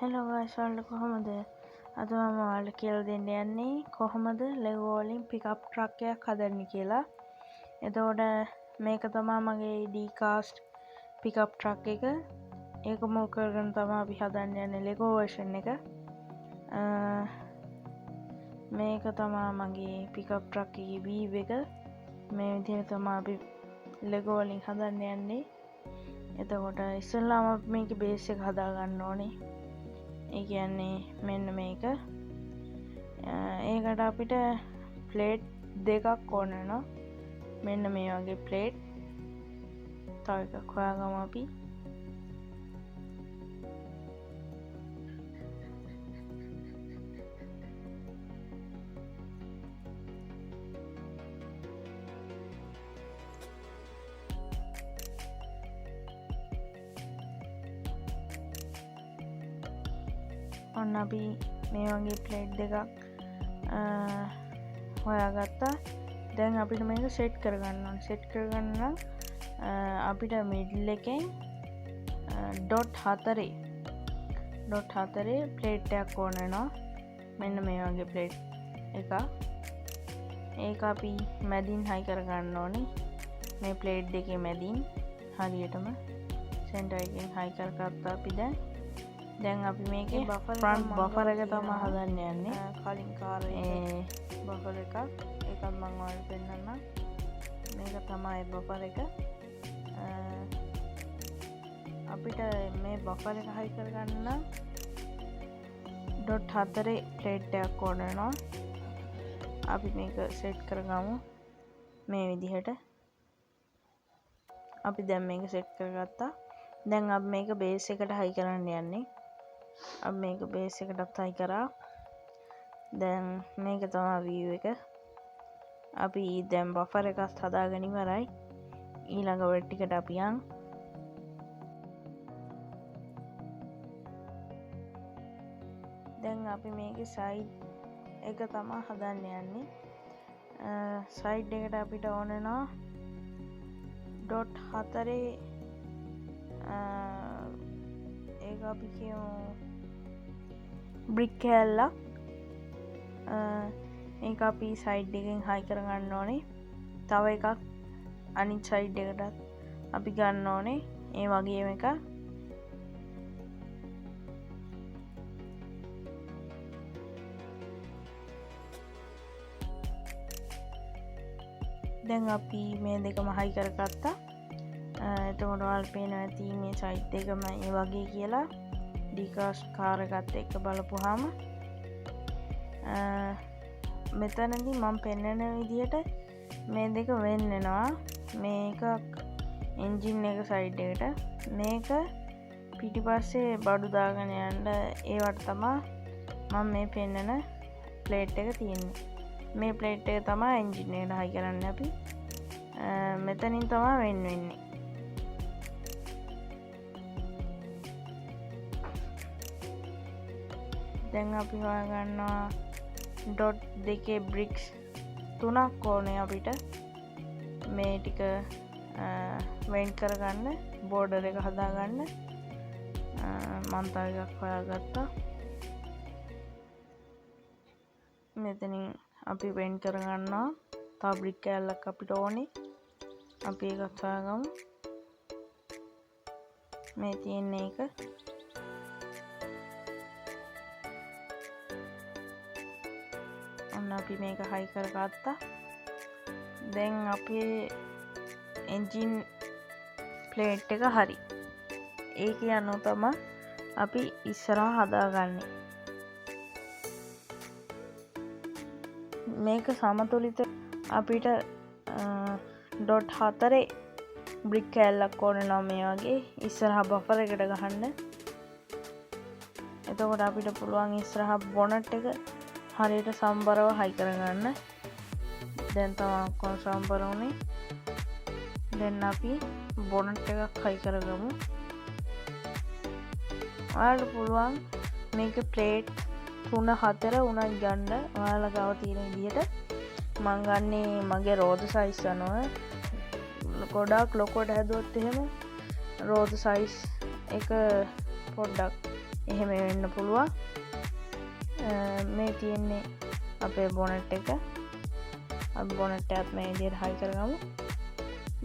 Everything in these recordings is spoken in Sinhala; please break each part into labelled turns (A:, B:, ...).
A: හෙලෝ ගයිස් ඔයාලට කොහොමද? අද මම ඔයාලට කියලා දෙන්න යන්නේ කොහොමද ලෙගෝ වලින් පිකප් ට්‍රක් එකක් හදන්නේ කියලා. එතකොට මේක තමයි මගේ D-cast පිකප් ට්‍රක් එක. ඒක මුල් කරගෙන තමයි අපි හදන්න යන්නේ ලෙගෝ version එක. මේක තමයි මගේ පිකප් ට්‍රක් එකේ වීව් එක. මේ විදිහට තමයි අපි ලෙගෝ වලින් හදන්න යන්නේ. එතකොට ඉස්සෙල්ලාම අපි මේකේ බේස් එක හදා ගන්න ඕනේ. ඒ කියන්නේ මෙන්න මේක. ඒකට අපිට ප්ලේට් දෙකක් ඕන වෙනවා. මෙන්න මේ වගේ ප්ලේට්. තව එකක් හොයාගමු අපි. ඔන්න අපි මේ වගේ ප්ලේට් දෙකක් හොයාගත්තා. දැන් අපිට මේක සෙට් කරගන්න ඕනේ. සෙට් කරගන්න නම් අපිට මිඩල් එකෙන් ඩොට් 4 ප්ලේට් එකක් ඕන වෙනවා. මෙන්න මේ වගේ ප්ලේට් එකක්. ඒක අපි මැදින් හයි කරගන්න ඕනේ. මේ ප්ලේට් දෙකේ මැදින් හරියටම සෙන්ටර් එකෙන් හයි කරගත්තා අපි දැන් අපි මේකේ ෆ්‍රන්ට් බෆර් එක තමයි හදන්න යන්නේ. කලින් කාරේ බෆර් එකක්. ඒකත් මම ඔයාලට පෙන්නන්නම්. මේක තමයි බෆර් එක. අපිට මේ බෆර් එක හයි කරගන්න නම් ඩොට් 4 ප්ලේට් එකක් ඕන වෙනවා. අපි මේක සෙට් කරගමු මේ විදිහට. අපි දැන් මේක සෙට් කරගත්තා. දැන් අපි මේක බේස් එකට හයි කරන්න යන්නේ. අපි මේක බේස් එකටත් හයි කරා. දැන් මේක තමයි view එක. අපි දැන් බෆර් එකත් හදාගෙන ඉවරයි. ඊළඟ වෙට් එකට අපි යන්. දැන් අපි මේකේ සයිඩ් එක තමයි හදන්න යන්නේ. සයිඩ් එකට අපිට ඕන වෙනවා ඩොට් 4 ඒක අපි කියමු බ්‍රික් කෑල්ලක්. ඒක අපි සයිඩ් එකෙන් හයි කරගන්න ඕනේ. තව එකක් අනිත් සයිඩ් එකටත් අපි ගන්න ඕනේ ඒ වගේම එකක්. දැන් අපි මේ දෙකම හයි කරගත්තා. එතකොට ඔයාලට පේනවා ඇති මේ සයිඩ් දෙකම ඒ වගේ කියලා. D-cast කාර් එකත් එක්ක බලපුවාම මෙතනදී මම පෙන්වන විදිහට මේ දෙක වෙන් වෙනවා. මේකක් එන්ජින් එක සයිඩ් එකට, මේක පිටිපස්සේ බඩු දාගෙන යන්න. ඒවට තමයි මම මේ පෙන්වන ප්ලේට් එක තියෙන්නේ. මේ ප්ලේට් එක තමයි එන්ජින් එකට හයි කරන්නේ අපි. මෙතනින් තමයි වෙන් වෙන්නේ. දැන් අපි හොයාගන්නවා ඩොට් දෙකේ බ්‍රික්ස් 3ක් ඕනේ අපිට මේ ටික වෙන් කරගන්න, බෝඩර් එක හදාගන්න. මම තව එකක් හොයාගත්තා. මෙතනින් අපි වෙන් කරගන්නවා. තව බ්‍රික් කෑල්ලක් අපිට ඕනේ. අපි ඒකත් හොයාගමු. මේ තියෙන එක අපි මේක හයි කරගත්තා. දැන් අපේ එන්ජින් ප්ලේට් එක හරි. ඒක යනවා තමයි අපි ඉස්සරහා හදාගන්නේ. මේක සමතුලිත අපිට ඩොට් 4 බ්‍රික් කෑල්ලක් ඕන වෙනවා මේ වගේ ඉස්සරහා බෆර් එකට ගහන්න. එතකොට අපිට පුළුවන් ඉස්සරහා බොනට් එක හරියට සම්බරව හයි කරගන්න. දැන් තමයි ඔක්කොම සම්බර වුණේ. දැන් අපි බොනට් එකක් හයි කරගමු. ඔයාලට පුළුවන් මේක ප්ලේට් 3-4 උනත් ගන්න ඔයාලා ගාව තියෙන විදිහට. මං ගන්නේ මගේ රෝද සයිස් අනුව. ගොඩාක් ලොකුවට හැදුවොත් එහෙම රෝද සයිස් එක පොඩ්ඩක් එහෙම වෙන්න පුළුවන්. මේ තියෙන්නේ අපේ බොනට් එක. අපි බොනට් එකත් මේ විදිහට හයි කරගමු.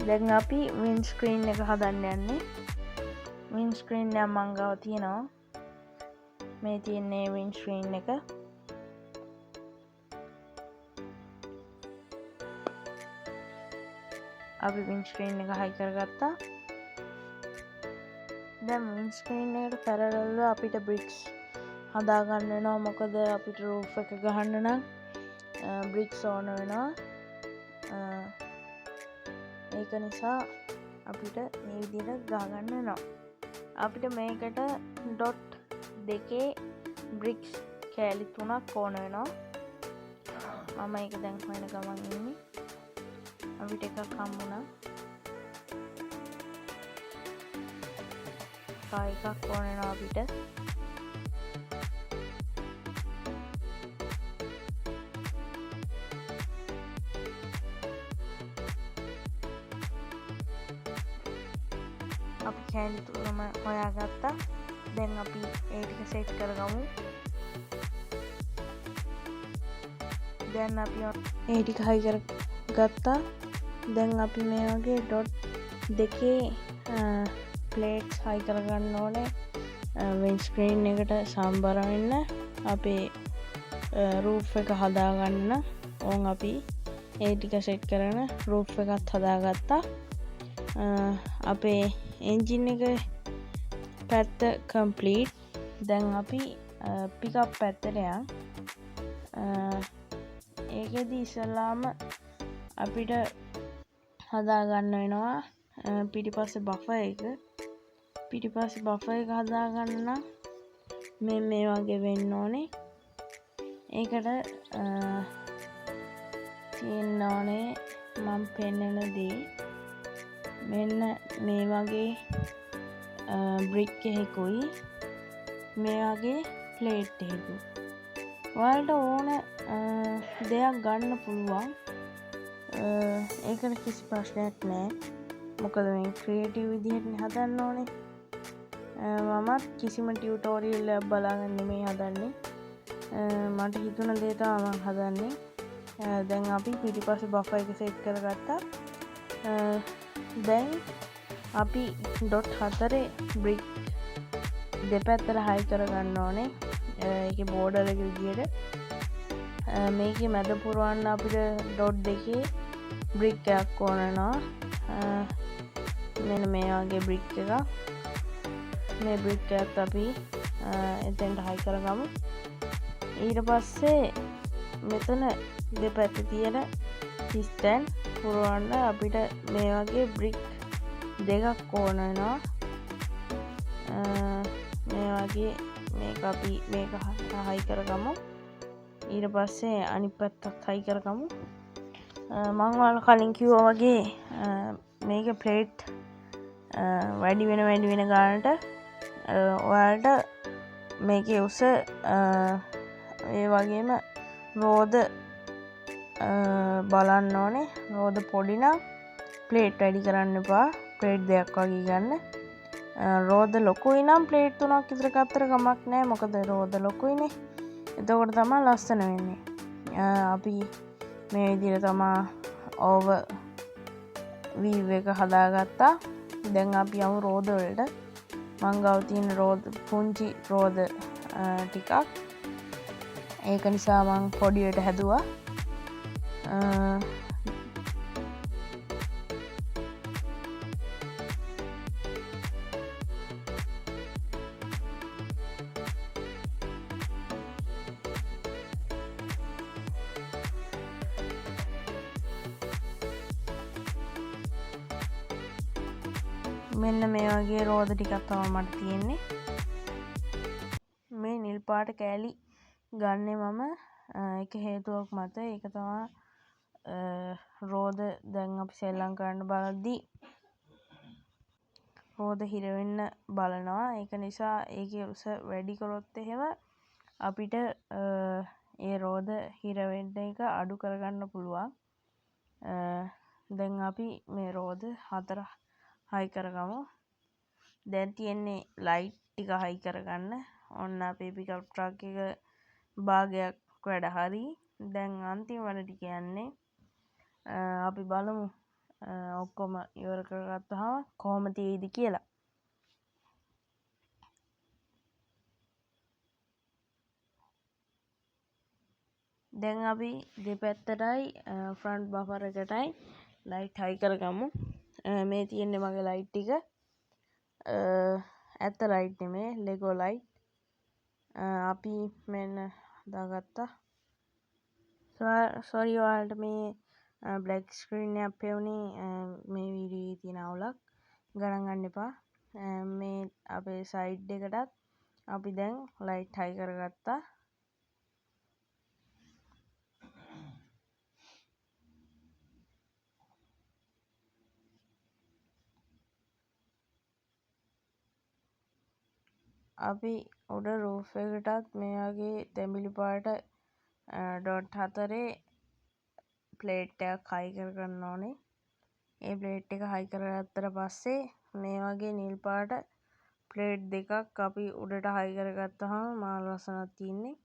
A: දැන් අපි වින් ස්ක්‍රීන් එක හදන්න යන්නේ. වින් ස්ක්‍රීන් එක මං ගාව තියෙනවා. මේ තියෙන්නේ වින් ස්ක්‍රීන් එක. අපි වින් ස්ක්‍රීන් එක හයි කරගත්තා. දැන් වින් ස්ක්‍රීන් එකට පැරලල්ව අපිට බ්‍රික්ස් හදාගන්න වෙනවා. මොකද අපිට රූෆ් එක ගහන්න නම් බ්‍රික්ස් ඕන වෙනවා. ඒක නිසා අපිට මේ විදිහට ගහගන්න වෙනවා. අපිට මේකට ඩොට් දෙකේ බ්‍රික්ස් කෑලි 3ක් ඕන වෙනවා. මම ඒක දැන් හොයන ගමන් ඉන්නේ. අපිට එකක් හම්බුණා. එකක් ඕන වෙනවා අපිට. අපි කෑලි 3ම හොයාගත්තා. දැන් අපි ඒ ටික සෙට් කරගමු. දැන් අපි ඒ ටික හයි කරගත්තා. දැන් අපි මේ වගේ ඩොට් දෙකේ ප්ලේට්ස් හයි කරගන්න ඕනේ. වින් ස්ක්‍රීන් එකට සම්බර වෙන්න අපේ රූෆ් එක හදාගන්න. ඕන් අපි ඒ ටික සෙට් කරන රූෆ් එකත් හදාගත්තා. අපේ එන්ජින් එක පැත්ත කම්ප්ලීට්. දැන් අපි පිකප් පැත්තට යන්. ඒකෙදි ඉස්සල්ලාම අපිට හදාගන්න වෙනවා පිටිපස්සේ බෆර් එක. පිටිපස්සේ බෆර් එක හදාගන්න නම් මේ වගේ වෙන්න ඕනේ. ඒකට තියෙන්න ඕනේ මම පෙන්නන දේ. මෙන්න මේ වගේ බ්‍රික් එකකුයි මේ වගේ ප්ලේට් එකකුයි. ඔයාලට ඕන දෙයක් ගන්න පුළුවන්. ඒකට කිසි ප්‍රශ්නයක් නෑ. මොකද මේ ක්‍රියේටිව් විදිහට හදන්න ඕනේ. මමත් කිසිම ටියුටෝරියල් එකක් බලාගෙන නෙමෙයි හදන්නේ. මට හිතුණ දේ තමයි මම හදන්නේ. දැන් අපි පිටිපස්සේ බෆර් එක සෙට් කරගත්තා. දැන් අපි ඩොට් 4 බ්‍රික් දෙපැත්තට හයි කරගන්න ඕනේ. ඒකේ බෝඩර් එක විදියට. මේකේ මැද පුරවන්න අපිට ඩොට් දෙකේ බ්‍රික් එකක් ඕන වෙනවා. මෙන්න මේ වගේ බ්‍රික් එකක්. මේ බ්‍රික් එකත් අපි එතෙන්ට හයි කරගමු. ඊට පස්සේ මෙතන දෙපැත්තේ තියෙන පිස්ටන් පුරවන්න අපිට මේ වගේ බ්‍රික් දෙකක් ඕන වෙනවා. මේ වගේ මේක අපි මේක හයි කරගමු. ඊට පස්සේ අනිත් පැත්තත් හයි කරගමු. මම ඔයාලට කලින් කිව්වා වගේ මේක ප්ලේට් වැඩි වෙන ගානට ඔයාලට මේකේ උස ඒ වගේම රෝද බලන්න ඕනේ. රෝද පොඩි නම් ප්ලේට් වැඩි කරන්න එපා. ප්ලේට් දෙකක් වගේ ගන්න. රෝද ලොකුයි නම් ප්ලේට් 3ක් විතර ගත්තට කමක් නැහැ. මොකද රෝද ලොකුයිනේ. එතකොට තමයි ලස්සන වෙන්නේ. අපි මේ විදිහට තමයි ඕව වීව් එක හදාගත්තා. දැන් අපි යමු රෝද වලට. මං ගාව තියෙන රෝද පුංචි රෝද ටිකක්. ඒක නිසා මං පොඩියට හැදුවා. මෙන්න මේ වගේ රෝද ටිකක් තමයි මට තියෙන්නේ. මේ නිල් පාට කෑලි ගන්නෙ මම එක හේතුවක් මත. ඒක තමයි රෝද දැන් අපි සෙල්ලම් කරන්න බලද්දී රෝද හිර වෙන්න බලනවා. ඒක නිසා ඒකේ උස වැඩි කරොත් එහෙම අපිට ඒ රෝද හිර වෙන්න එක අඩු කරගන්න පුළුවන්. දැන් අපි මේ රෝද 4 හයි කරගමු. දැන් තියෙන්නේ ලයිට් ටික හයි කරගන්න. ඔන්න අපේ පිකප් ට්‍රක් එක භාගයක් වැඩ හරි. දැන් අන්තිම වැඩ ටික යන්නේ. අපි බලමු ඔක්කොම ඉවර කරගත්තහම කොහොම තියෙයිද කියලා. දැන් අපි දෙපැත්තටයි ෆ්‍රන්ට් බෆර් එකටයි ලයිට් හයි කරගමු. මේ තියෙන්නේ මගේ ලයිට් ටික. ඇත්ත ලයිට් නෙමේ, ලෙගෝ ලයිට්. අපි මෙන්න දාගත්තා. සෝරි ඔයාලට මේ බ්ලැක් ස්ක්‍රීන් එකක් පෙවුනේ මේ වීඩියෝයේ තියෙන අවුලක්. ගණන් ගන්න එපා. මේ අපේ සයිඩ් එකටත් අපි දැන් ලයිට් හයි කරගත්තා. අපි උඩ රූෆ් එකටත් මේ වගේ තැඹිලි පාට ඩොට් 4 ප්ලේට් එකක් හයි කරගන්න ඕනේ. ඒ ප්ලේට් එක හයි කරගත්තට පස්සේ මේ වගේ නිල් පාට ප්ලේට් දෙකක් අපි උඩට හයි කරගත්තහම මාර ලස්සනක් තියෙන්නේ.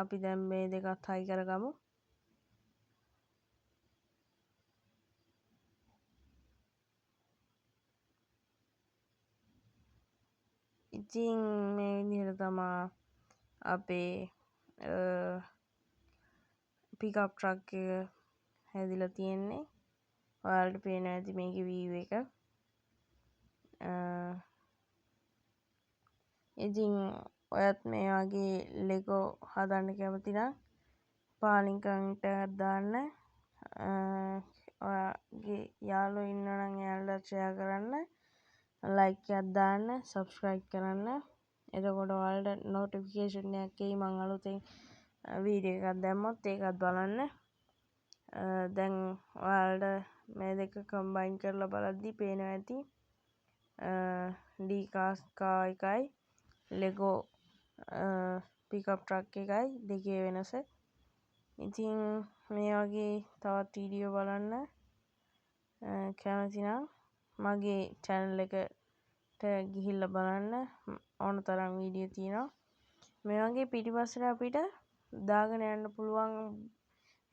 A: අපි දැන් මේ දෙකත් හයි කරගමු. ඉතින් මේ විදිහට තමා අපේ පිකප් ට්‍රක් එක හැදිලා තියෙන්නේ. ඔයාලට පේනවා ඇති මේකේ වීව් එක. ඉතින් ඔයත් මේ වගේ ලෙගෝ හදන්න කැමති නම් පාලින් කමෙන්ට් එකක් දාන්න. ඔයාගේ යාළුවෝ ඉන්නවා නම් එයාලට ෂෙයා කරන්න. ලයික් එකක් දාන්න, සබ්ස්ක්‍රයිබ් කරන්න. එතකොට ඔයාලට නොටිෆිකේෂන් එකක් එයි මං අලුතෙන් වීඩියෝ එකක් දැම්මොත් ඒකත් බලන්න. දැන් ඔයාලට මේ දෙක කම්බයින් කරලා බලද්දි පේනවා ඇති ඩීකාස් කා එකයි ලෙගෝ පිකප් ට්‍රක් එකයි දෙකේ වෙනස. ඉතින් මේ වගේ තවත් වීඩියෝ බලන්න කැමති නම් මගේ channel එකට ගිහිල්ලා බලන්න. ඕන තරම් වීඩියෝ තියෙනවා. මේ වගේ පිටිපස්සට අපිට දාගෙන යන්න පුළුවන්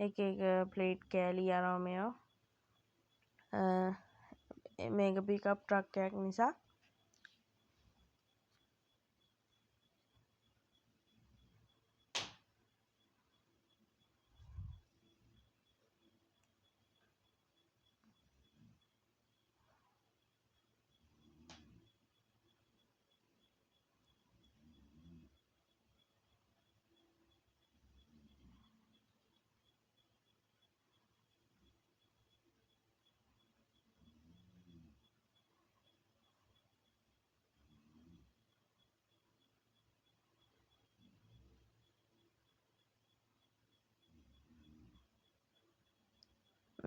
A: එක එක ප්ලේට් කෑලි යනවා මේවා. මේක පිකප් ට්‍රක් එකක් නිසා.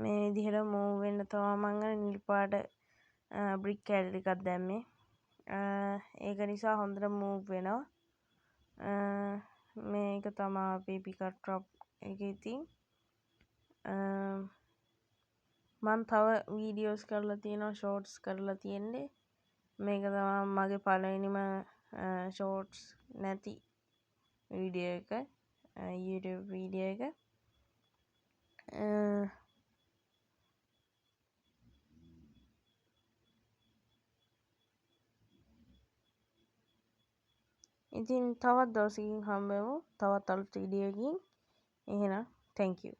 A: මේ විදිහට මූව් වෙන්න තමයි මම අර නිල් පාට බ්‍රික් කෑලි ටිකක් දැම්මේ. ඒක නිසා හොඳට මූව් වෙනවා. මේක තමයි අපේ පිකප් ට්‍රක් එකේ ඉතින් මම තව වීඩියෝස් කරලා තියෙනවා, ෂෝට්ස් කරලා තියෙන්නේ. මේක තමයි මගේ පළවෙනිම ෂෝට්ස් නැති වීඩියෝ එක, YouTube වීඩියෝ එක. ඉතින් තවත් දවසකින් හම්බෙමු තවත් අලුත් වීඩියෝ එකකින්. එහෙනම් thank you.